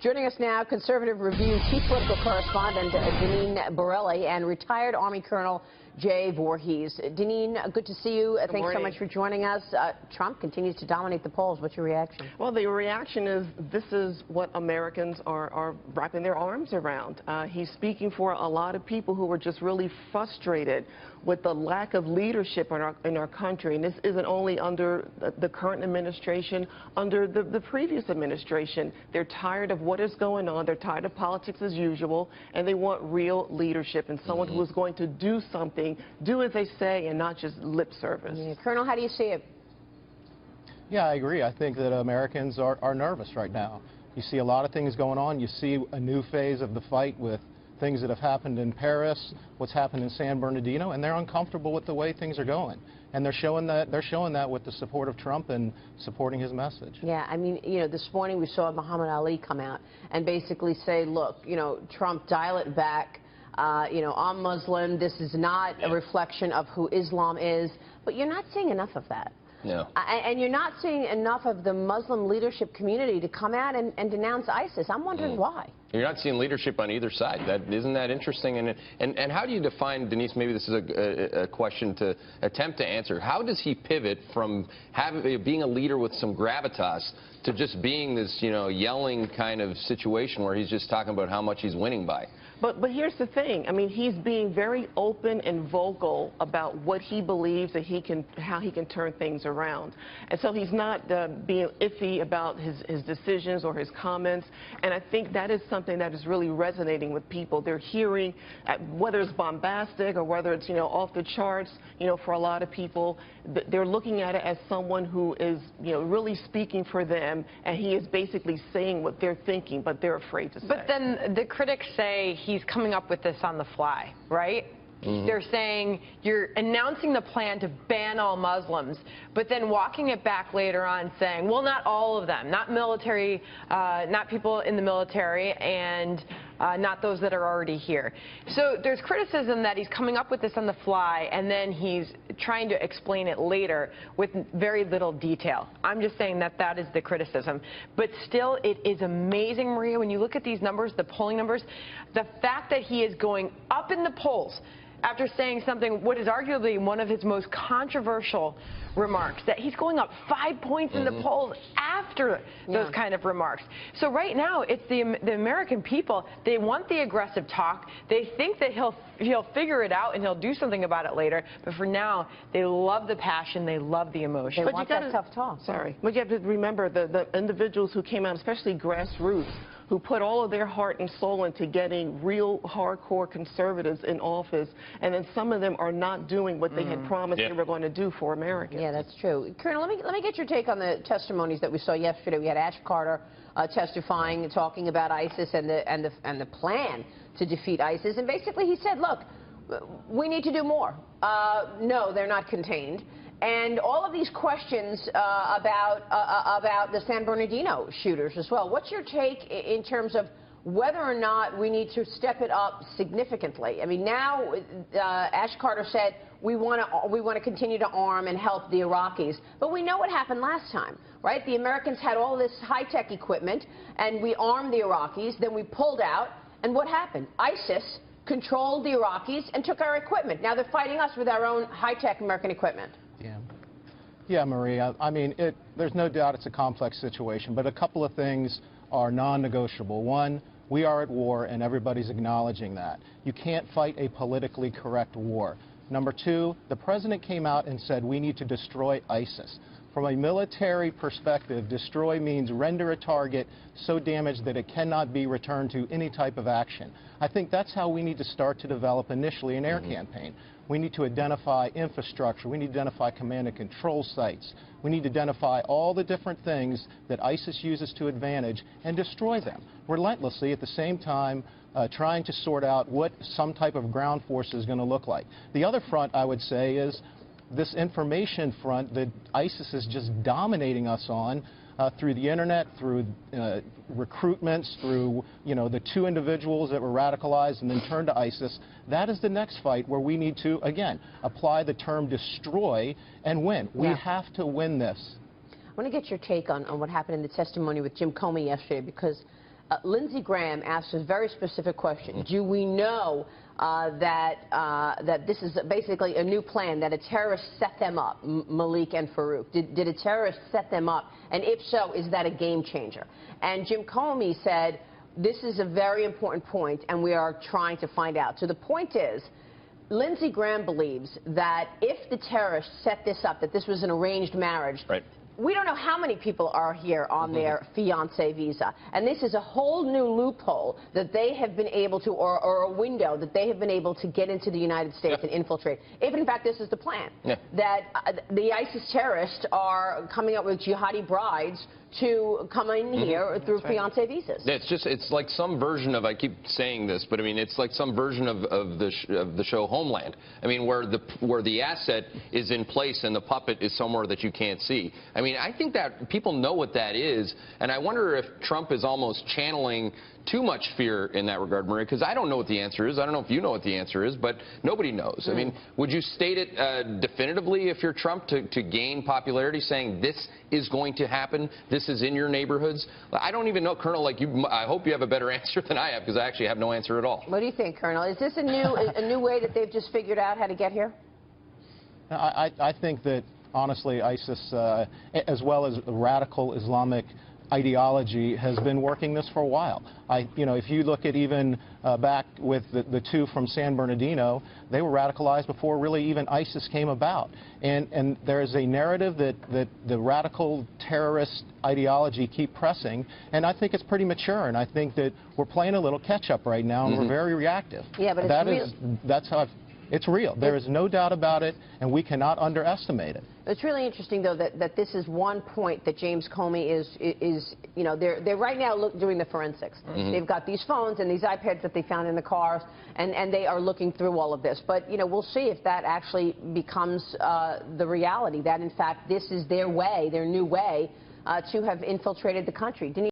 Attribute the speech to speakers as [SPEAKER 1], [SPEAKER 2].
[SPEAKER 1] Joining us now, Conservative Review chief political correspondent Deneen Borelli and retired Army Colonel Voorhees. Deneen, good to see you. Thanks so much for joining us. Trump continues to dominate the polls. What's your reaction?
[SPEAKER 2] Well, the reaction is this is what Americans are wrapping their arms around. He's speaking for a lot of people who are just really frustrated with the lack of leadership in our country. And this isn't only under the current administration, under the previous administration. They're tired of what is going on. They're tired of politics as usual, and they want real leadership and someone who is going to do something, do as they say, and not just lip service.
[SPEAKER 1] Yeah. Colonel, how do you see it?
[SPEAKER 3] Yeah, I agree. I think that Americans are nervous right now. You see a lot of things going on. You see a new phase of the fight with things that have happened in Paris, what's happened in San Bernardino, and they're uncomfortable with the way things are going. And they're showing that with the support of Trump and supporting his message.
[SPEAKER 1] Yeah, I mean, you know, this morning we saw Muhammad Ali come out and basically say, look, you know, Trump, dial it back. You know, I'm Muslim. This is not a reflection of who Islam is. But you're not seeing enough of that.
[SPEAKER 4] No.
[SPEAKER 1] And you're not seeing enough of the Muslim leadership community to come out and denounce ISIS. I'm wondering why.
[SPEAKER 4] You're not seeing leadership on either side. Isn't that interesting? And how do you define, Denise, maybe this is a question to attempt to answer, how does he pivot from being a leader with some gravitas to just being this, you know, yelling kind of situation where he's just talking about how much he's winning by?
[SPEAKER 2] But here's the thing. I mean, he's being very open and vocal about what he believes that how he can turn things around. And so he's not being iffy about his decisions or his comments. And I think that is something that is really resonating with people. They're hearing, whether it's bombastic or whether it's, you know, off the charts, you know, for a lot of people, they're looking at it as someone who is, you know, really speaking for them. And he is basically saying what they're thinking, but they're afraid to say.
[SPEAKER 5] But then the critics say he's coming up with this on the fly, right? They're saying you're announcing the plan to ban all Muslims, but then walking it back later on saying, well, not all of them, not military, not people in the military, and not those that are already here. So there's criticism that he's coming up with this on the fly, and then he's trying to explain it later with very little detail. I'm just saying that that is the criticism. But still, it is amazing, Maria, when you look at these numbers, the polling numbers, the fact that he is going up in the polls after saying something, what is arguably one of his most controversial remarks, that he's going up 5 points in the polls after those kind of remarks. So right now, it's the American people. They want the aggressive talk. They think that he'll figure it out and he'll do something about it later. But for now, they love the passion. They love the emotion.
[SPEAKER 1] They want that tough talk.
[SPEAKER 2] Sorry. But you have to remember the individuals who came out, especially grassroots, who put all of their heart and soul into getting real hardcore conservatives in office, and then some of them are not doing what they had promised they were going to do for Americans.
[SPEAKER 1] Yeah, that's true. Colonel, let me get your take on the testimonies that we saw yesterday. We had Ash Carter testifying, talking about ISIS and the plan to defeat ISIS, and basically he said, look, we need to do more. No, they're not contained. And all of these questions about the San Bernardino shooters as well. What's your take in terms of whether or not we need to step it up significantly? I mean, now Ash Carter said we want to continue to arm and help the Iraqis, but we know what happened last time, right? The Americans had all this high-tech equipment, and we armed the Iraqis. Then we pulled out, and what happened? ISIS controlled the Iraqis and took our equipment. Now they're fighting us with our own high-tech American equipment.
[SPEAKER 3] Yeah, Maria, I mean, there's no doubt it's a complex situation, but a couple of things are non-negotiable. One, we are at war, and everybody's acknowledging that. You can't fight a politically correct war. Number two, the president came out and said we need to destroy ISIS. From a military perspective, destroy means render a target so damaged that it cannot be returned to any type of action. I think that's how we need to start to develop initially an air campaign. We need to identify infrastructure. We need to identify command and control sites. We need to identify all the different things that ISIS uses to advantage and destroy them relentlessly, at the same time trying to sort out what some type of ground force is going to look like. The other front, I would say, is this information front that ISIS is just dominating us on through the internet, through recruitments, through, you know, the two individuals that were radicalized and then turned to ISIS. That is the next fight where we need to, again, apply the term destroy and win. We have to win this.
[SPEAKER 1] I want to get your take on what happened in the testimony with Jim Comey yesterday, because Lindsey Graham asked a very specific question. Do we know that this is basically a new plan, that a terrorist set them up, Malik and Farouk? Did a terrorist set them up? And if so, is that a game changer? And Jim Comey said, this is a very important point, and we are trying to find out. So the point is, Lindsey Graham believes that if the terrorists set this up, that this was an arranged marriage,
[SPEAKER 4] right.
[SPEAKER 1] We don't know how many people are here on their fiancé visa. And this is a whole new loophole that they have been able to, or a window that they have been able to get into the United States and infiltrate. If, in fact, this is the plan, that the ISIS terrorists are coming up with jihadi brides to come in here through fiancé visas.
[SPEAKER 4] It's like some version of, I keep saying this, but I mean, it's like some version of the show Homeland. I mean, where the asset is in place and the puppet is somewhere that you can't see. I mean, I think that people know what that is, and I wonder if Trump is almost channeling too much fear in that regard, Maria, because I don't know what the answer is. I don't know if you know what the answer is, but nobody knows. I mean, would you state it definitively if you're Trump to gain popularity, saying this is going to happen, this is in your neighborhoods? I don't even know, Colonel, like you, I hope you have a better answer than I have, because I actually have no answer at all.
[SPEAKER 1] What do you think, Colonel? Is this a new way that they've just figured out how to get here?
[SPEAKER 3] I think that, honestly, ISIS, as well as radical Islamic ideology, has been working this for a while. If you look at even back with the two from San Bernardino, they were radicalized before really even ISIS came about. And there is a narrative that the radical terrorist ideology keep pressing, and I think it's pretty mature, and I think that we're playing a little catch-up right now, and we're very reactive.
[SPEAKER 1] Yeah, but
[SPEAKER 3] that's how it's real. There is no doubt about it, and we cannot underestimate it.
[SPEAKER 1] It's really interesting, though, that this is one point that James Comey is they're right now doing the forensics. They've got these phones and these iPads that they found in the cars, and they are looking through all of this. But, we'll see if that actually becomes the reality, that, in fact, this is their way, their new way, to have infiltrated the country. Deneen